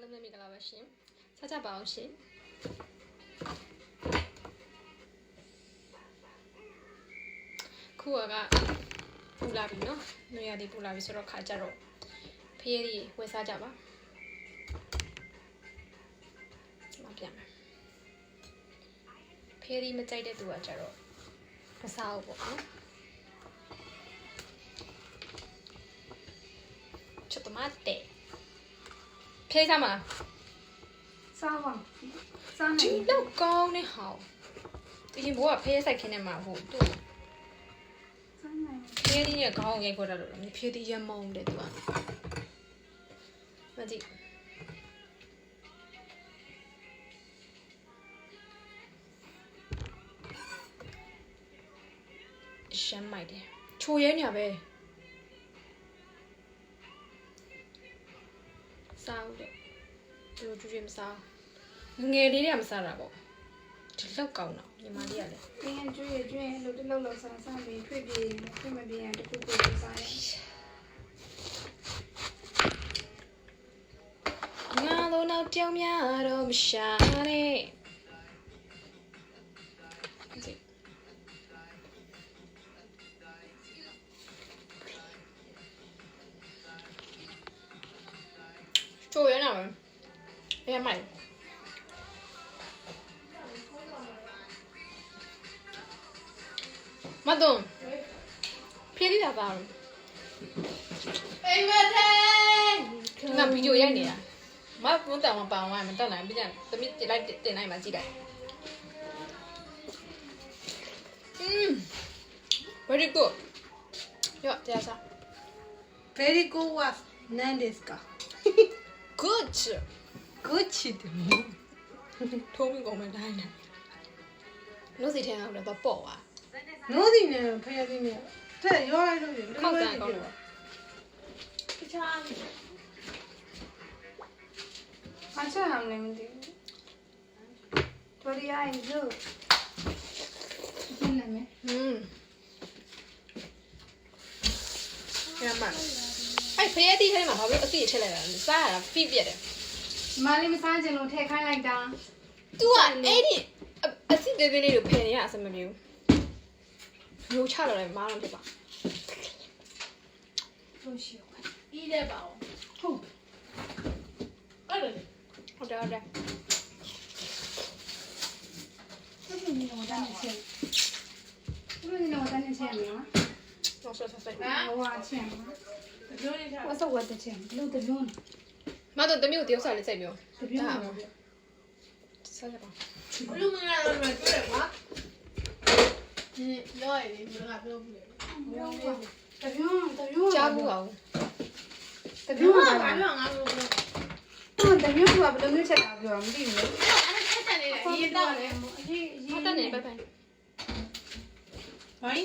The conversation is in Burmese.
လုံးပဲမိကလာပါရှင်ဆက်ကြပါအောင်ရှင်ခုကပူလာပြီနော်နွေရည်ပူလာပြီဆိုတော့ခါကြတော့ဖျေးရီဝယ်စားကြပါမပြန်မယ်ဖျေးရီမကြိုက်တဲ့သူကကြတော့မစားဘူးပေါ့နော်ちょっと待ってဖျေးစားမလားစားပါစားနေဒီလောက်ကောင်းနေဟောဒီရင်ဘောကဖျေးဆိုင်ခင်းနေမှာဟုတ်သူ့စားနေဖျေးရီရဲ့ခေါင်းကိုရိုက်ခေါ်တာလို့ဖျေးရီရမုံတဲ့သူကမကြည့်ရှမ်းမိုက်တယ်ချိုရဲညာပဲစားဦးတဲ့သူတို့ကျွေးမစားငယ်လေးတွေကမစားတာပေါ့ဒီလောက်ကောင်းတော့ညီမလေးကလည်းငင်းကျွေးလို့တလုံးလောက်စားပြီးထွေးပြေးထွေးမပြေးရင်တခုခုစားရငါတို့နောက်ပြောင်းများတော့မရှာနဲ့ချိုရဲနာပဲအဲ့မိုက်မတုံဖျေးရတာပါအိမ်မထဲငါဗီဒီယိုရိုက်နေတာမဘုံတောင်မပောင်ဝိုင်းမတက်နိုင်ပြန်သမီးတင်လိုက်တင်လိုက်မှကြည့်လိုက်very good ရောတရားစား very good was なんですか good good ってထိုးပြီးကုန်မယ်တိုင်းတယ်လို့စီထဲအောင်တော့ပေါ့သွားနိုးဒီနဲ့ဖျက်ပြီးနဲ့တဲ့ရောလိုက်လို့ခောက်ကန်ကောင်းတယ်တခြားမချမ်းအောင်လည်းမသိဘူးတော်ရရင်လို့ရှင်းနေမယ်ရမအဲ့ဖရဲတီးထဲမှာဘာလို့အသိထည့်လိုက်တာလဲစားရတာဖိပြက်တယ်မလေးမစားချင်လို့ထည့်ခိုင်းလိုက်တာ तू อ่ะအဲ့ဒီအစစ်သေးသေးလေးကိုဖယ်နေရအစမပြေဘူးရိုးချတော့လည်းမားတော့ဖြစ်ပါလို့ရှိရောအေးတဲ့ပါအောင်ဟုတ်အဲ့ဒါဟုတ်တယ်ဆက်ပြီးနေတော့တန်းနေချက်ဘယ်လိုနေတော့တန်းနေချက်မလားတော့ဆက်ဆက်ဟိုဟာချက်မလားတပြောနေတာဝတ်စောဝတ်တဲ့ချက်ဘလို့တပြောနေမတော့တမျိုးတယောက်စားလေးစိတ်ပြောတပြောနေစားရပါဘလူးမလာတော့တွေ့တယ်ကွာဒီရောရည်ဒီကပြောဘူးလေတပြောကြားဘူးအောင်တပြောဘာဘာပြောငါပြောတပြောကဘယ်လိုမျိုးချက်တာပြောမသိဘူးလေအဲ့ဒါချက်တယ်လေရေးတော့လေအေးဟုတ်တယ်နေပဲပဲဟိုင်း